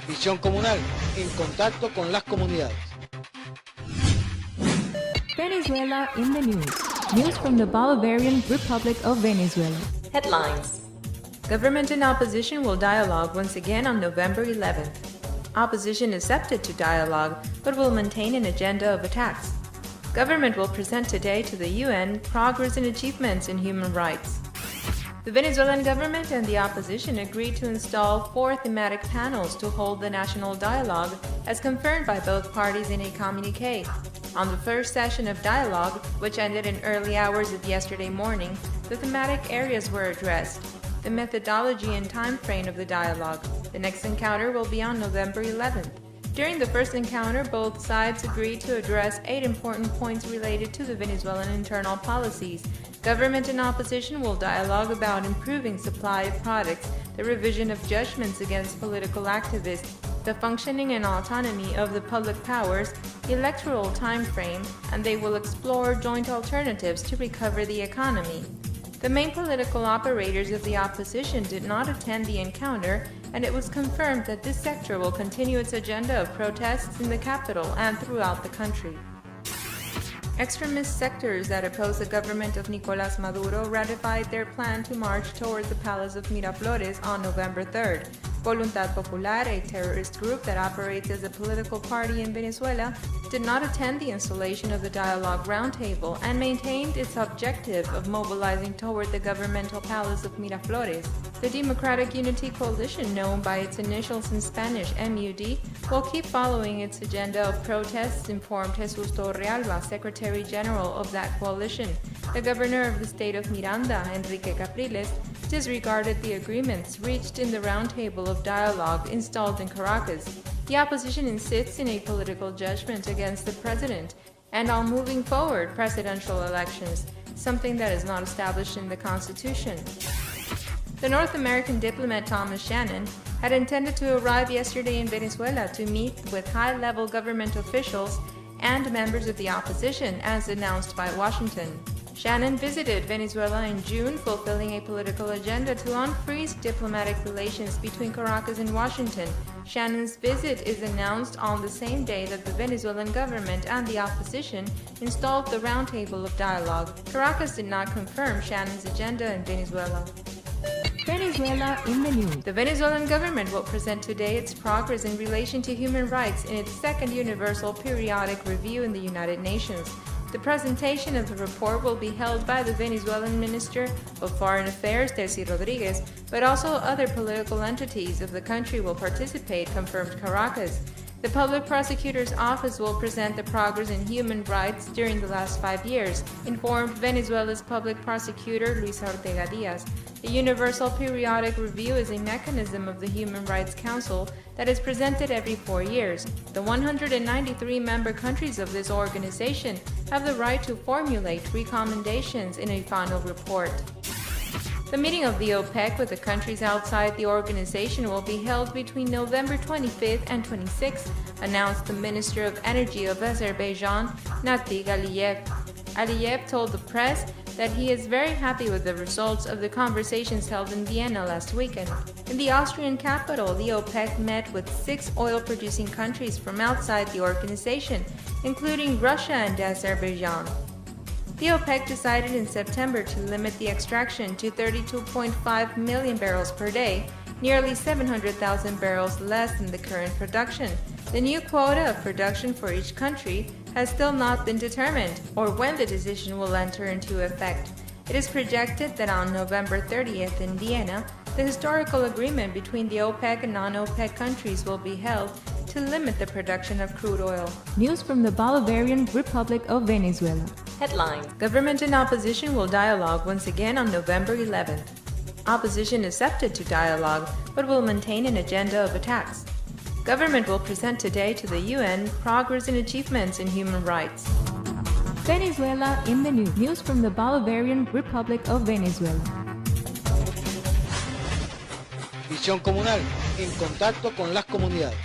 Visión comunal, en contacto con las comunidades. Venezuela in the news. News from the Bolivarian Republic of Venezuela. Headlines. Government and opposition will dialogue once again on November 11th. Opposition accepted to dialogue, but will maintain an agenda of attacks. Government will present today to the UN progress and achievements in human rights. The Venezuelan government and the opposition agreed to install 4 thematic panels to hold the national dialogue, as confirmed by both parties in a communique. On the first session of dialogue, which ended in early hours of yesterday morning, the thematic areas were addressed, the methodology and time frame of the dialogue. The next encounter will be on November 11th. During the first encounter, both sides agreed to address 8 important points related to the Venezuelan internal policies. Government and opposition will dialogue about improving supply of products, the revision of judgments against political activists, the functioning and autonomy of the public powers, the electoral time frame, and they will explore joint alternatives to recover the economy. The main political operators of the opposition did not attend the encounter, and it was confirmed that this sector will continue its agenda of protests in the capital and throughout the country. Extremist sectors that oppose the government of Nicolás Maduro ratified their plan to march toward the Palace of Miraflores on November 3rd. Voluntad Popular, a terrorist group that operates as a political party in Venezuela, did not attend the installation of the Dialogue Roundtable and maintained its objective of mobilizing toward the governmental Palace of Miraflores. The Democratic Unity Coalition, known by its initials in Spanish MUD, will keep following its agenda of protests, informed Jesus Torrealba, Secretary General of that coalition. The governor of the state of Miranda, Enrique Capriles, disregarded the agreements reached in the roundtable of dialogue installed in Caracas. The opposition insists in a political judgment against the president and on moving forward presidential elections, something that is not established in the Constitution. The North American diplomat Thomas Shannon had intended to arrive yesterday in Venezuela to meet with high-level government officials and members of the opposition, as announced by Washington. Shannon visited Venezuela in June, fulfilling a political agenda to unfreeze diplomatic relations between Caracas and Washington. Shannon's visit is announced on the same day that the Venezuelan government and the opposition installed the Roundtable of Dialogue. Caracas did not confirm Shannon's agenda in Venezuela. Venezuela in the news. The Venezuelan government will present today its progress in relation to human rights in its second Universal Periodic Review in the United Nations. The presentation of the report will be held by the Venezuelan Minister of Foreign Affairs, Delcy Rodriguez, but also other political entities of the country will participate, confirmed Caracas. The Public Prosecutor's Office will present the progress in human rights during the last 5 years, informed Venezuela's Public Prosecutor Luis Ortega Diaz. The Universal Periodic Review is a mechanism of the Human Rights Council that is presented every 4 years. The 193 member countries of this organization have the right to formulate recommendations in a final report. The meeting of the OPEC with the countries outside the organization will be held between November 25th and 26th, announced the Minister of Energy of Azerbaijan, Natig Aliyev. Aliyev told the press that he is very happy with the results of the conversations held in Vienna last weekend. In the Austrian capital, the OPEC met with 6 oil-producing countries from outside the organization, including Russia and Azerbaijan. The OPEC decided in September to limit the extraction to 32.5 million barrels per day, nearly 700,000 barrels less than the current production. The new quota of production for each country has still not been determined, or when the decision will enter into effect. It is projected that on November 30th in Vienna, the historical agreement between the OPEC and non-OPEC countries will be held to limit the production of crude oil. News from the Bolivarian Republic of Venezuela. Headlines. Government and opposition will dialogue once again on November 11th. Opposition accepted to dialogue, but will maintain an agenda of attacks. Government will present today to the UN progress and achievements in human rights. Venezuela in the news. News from the Bolivarian Republic of Venezuela. Visión comunal, en contacto con las comunidades.